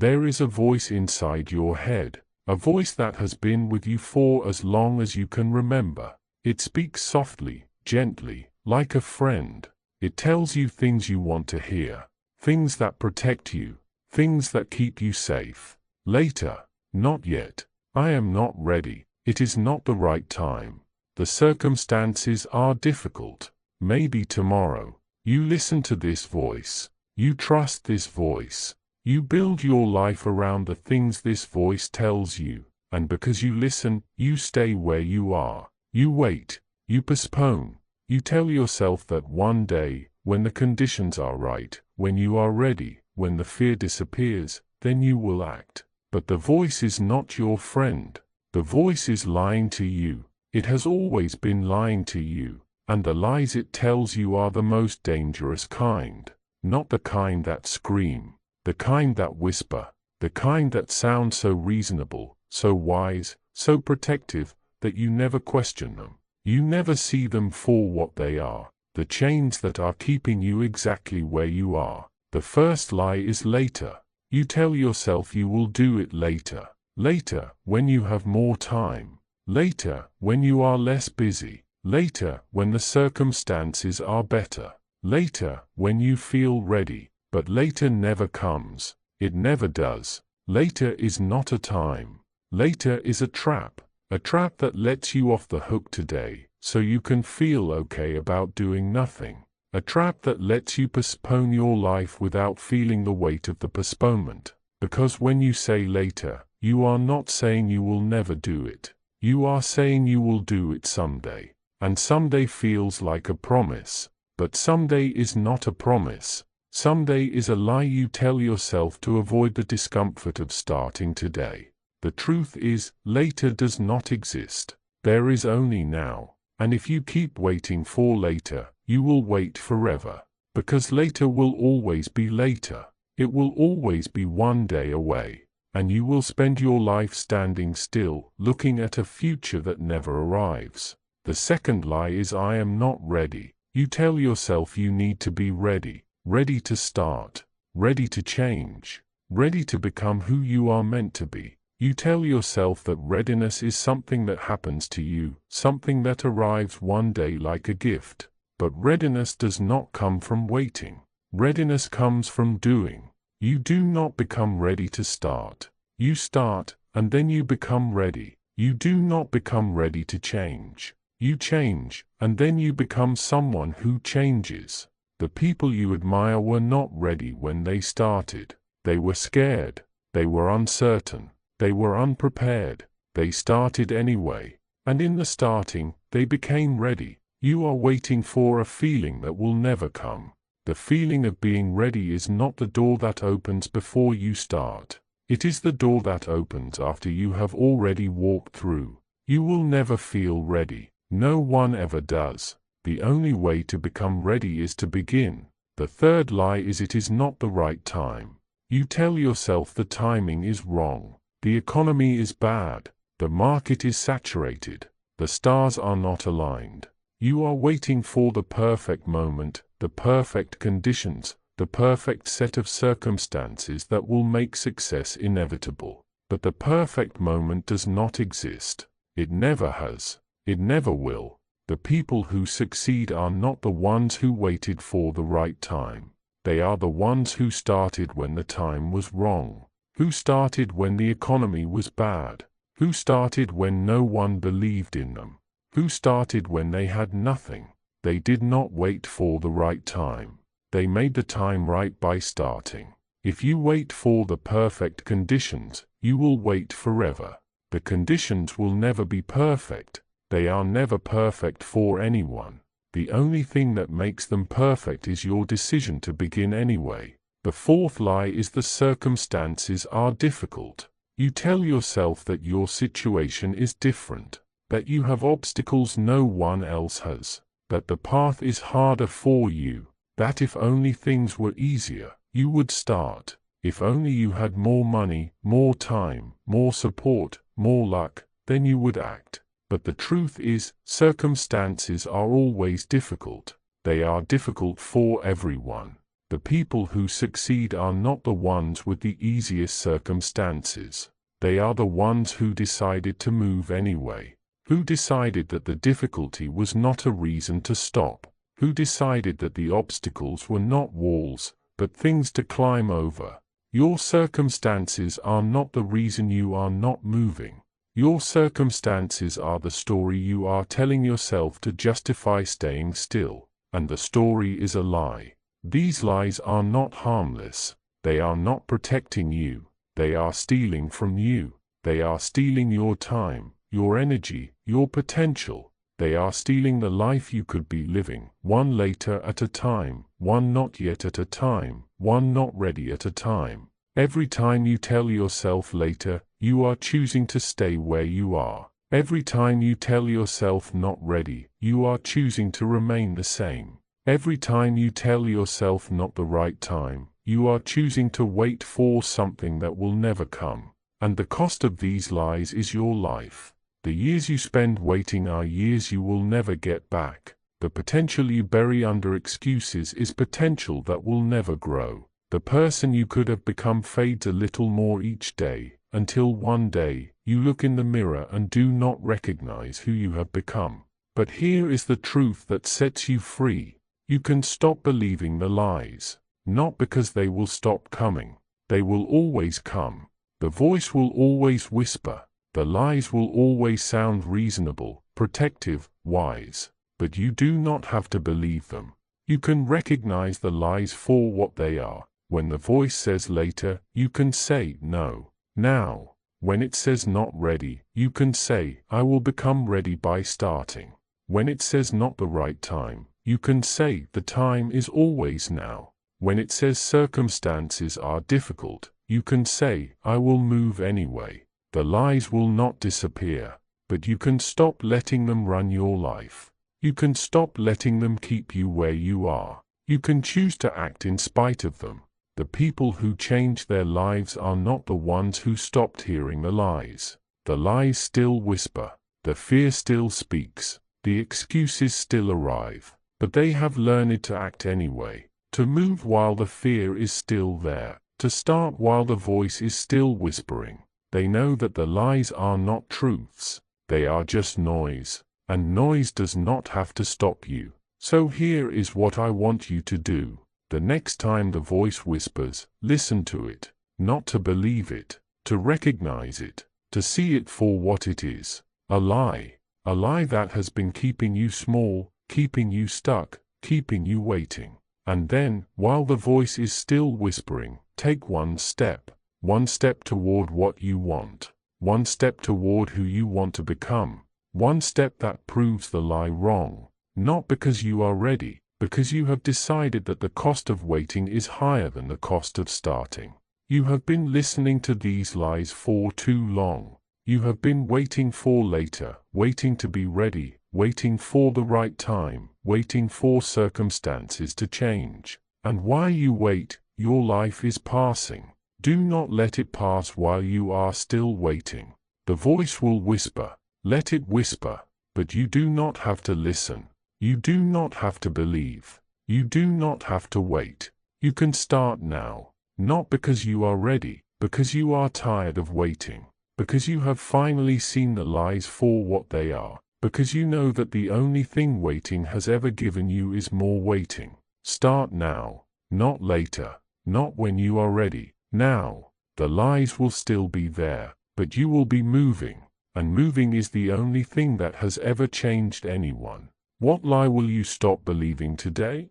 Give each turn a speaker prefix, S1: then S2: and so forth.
S1: There is a voice inside your head, a voice that has been with you for as long as you can remember. It speaks softly, gently, like a friend. It tells you things you want to hear, things that protect you, things that keep you safe. Later, not yet. I am not ready. It is not the right time. The circumstances are difficult. Maybe tomorrow. You listen to this voice. You trust this voice. You build your life around the things this voice tells you, and because you listen, you stay where you are. You wait. You postpone. You tell yourself that one day, when the conditions are right, when you are ready, when the fear disappears, then you will act. But the voice is not your friend. The voice is lying to you. It has always been lying to you, and the lies it tells you are the most dangerous kind. Not the kind that scream, the kind that whisper, the kind that sound so reasonable, so wise, so protective, that you never question them. You never see them for what they are, the chains that are keeping you exactly where you are. The first lie is later. You tell yourself you will do it later. Later, when you have more time. Later, when you are less busy. Later, when the circumstances are better. Later, when you feel ready. But later never comes. It never does. Later is not a time. Later is a trap that lets you off the hook today, so you can feel okay about doing nothing. A trap that lets you postpone your life without feeling the weight of the postponement. Because when you say later, you are not saying you will never do it. You are saying you will do it someday. And someday feels like a promise. But someday is not a promise. Someday is a lie you tell yourself to avoid the discomfort of starting today. The truth is, later does not exist. There is only now. And if you keep waiting for later, you will wait forever. Because later will always be later. It will always be one day away. And you will spend your life standing still, looking at a future that never arrives. The second lie is I am not ready. You tell yourself you need to be ready. Ready to start. Ready to change. Ready to become who you are meant to be. You tell yourself that readiness is something that happens to you, something that arrives one day like a gift. But readiness does not come from waiting. Readiness comes from doing. You do not become ready to start. You start, and then you become ready. You do not become ready to change. You change, and then you become someone who changes. The people you admire were not ready when they started. They were scared. They were uncertain. They were unprepared. They started anyway. And in the starting, they became ready. You are waiting for a feeling that will never come. The feeling of being ready is not the door that opens before you start. It is the door that opens after you have already walked through. You will never feel ready. No one ever does. The only way to become ready is to begin. The third lie is it is not the right time. You tell yourself the timing is wrong. The economy is bad. The market is saturated. The stars are not aligned. You are waiting for the perfect moment, the perfect conditions, the perfect set of circumstances that will make success inevitable. But the perfect moment does not exist. It never has. It never will. The people who succeed are not the ones who waited for the right time. They are the ones who started when the time was wrong. Who started when the economy was bad? Who started when no one believed in them? Who started when they had nothing? They did not wait for the right time. They made the time right by starting. If you wait for the perfect conditions, you will wait forever. The conditions will never be perfect. They are never perfect for anyone. The only thing that makes them perfect is your decision to begin anyway. The fourth lie is the circumstances are difficult. You tell yourself that your situation is different, that you have obstacles no one else has, that the path is harder for you, that if only things were easier, you would start. If only you had more money, more time, more support, more luck, then you would act. But the truth is, circumstances are always difficult. They are difficult for everyone. The people who succeed are not the ones with the easiest circumstances. They are the ones who decided to move anyway, who decided that the difficulty was not a reason to stop, who decided that the obstacles were not walls, but things to climb over. Your circumstances are not the reason you are not moving. Your circumstances are the story you are telling yourself to justify staying still, and the story is a lie. These lies are not harmless. They are not protecting you. They are stealing from you. They are stealing your time, your energy, your potential. They are stealing the life you could be living, one later at a time, one not yet at a time, one not ready at a time. Every time you tell yourself later, you are choosing to stay where you are. Every time you tell yourself not ready, you are choosing to remain the same. Every time you tell yourself not the right time, you are choosing to wait for something that will never come. And the cost of these lies is your life. The years you spend waiting are years you will never get back. The potential you bury under excuses is potential that will never grow. The person you could have become fades a little more each day, until one day, you look in the mirror and do not recognize who you have become. But here is the truth that sets you free. You can stop believing the lies. Not because they will stop coming. They will always come. The voice will always whisper. The lies will always sound reasonable, protective, wise. But you do not have to believe them. You can recognize the lies for what they are. When the voice says later, you can say no. Now. When it says not ready, you can say, I will become ready by starting. When it says not the right time, you can say the time is always now. When it says circumstances are difficult, you can say, I will move anyway. The lies will not disappear, but you can stop letting them run your life. You can stop letting them keep you where you are. You can choose to act in spite of them. The people who change their lives are not the ones who stopped hearing the lies. The lies still whisper. The fear still speaks. The excuses still arrive. But they have learned to act anyway. To move while the fear is still there. To start while the voice is still whispering. They know that the lies are not truths. They are just noise. And noise does not have to stop you. So here is what I want you to do. The next time the voice whispers, listen to it. Not to believe it. To recognize it. To see it for what it is. A lie. A lie that has been keeping you small, keeping you stuck, keeping you waiting. And then, while the voice is still whispering, take one step. One step toward what you want. One step toward who you want to become. One step that proves the lie wrong. Not because you are ready, because you have decided that the cost of waiting is higher than the cost of starting. You have been listening to these lies for too long. You have been waiting for later, waiting to be ready, waiting for the right time, waiting for circumstances to change. And while you wait, your life is passing. Do not let it pass while you are still waiting. The voice will whisper. Let it whisper. But you do not have to listen. You do not have to believe. You do not have to wait. You can start now. Not because you are ready, because you are tired of waiting. Because you have finally seen the lies for what they are. Because you know that the only thing waiting has ever given you is more waiting. Start now. Not later. Not when you are ready. Now. The lies will still be there, but you will be moving. And moving is the only thing that has ever changed anyone. What lie will you stop believing today?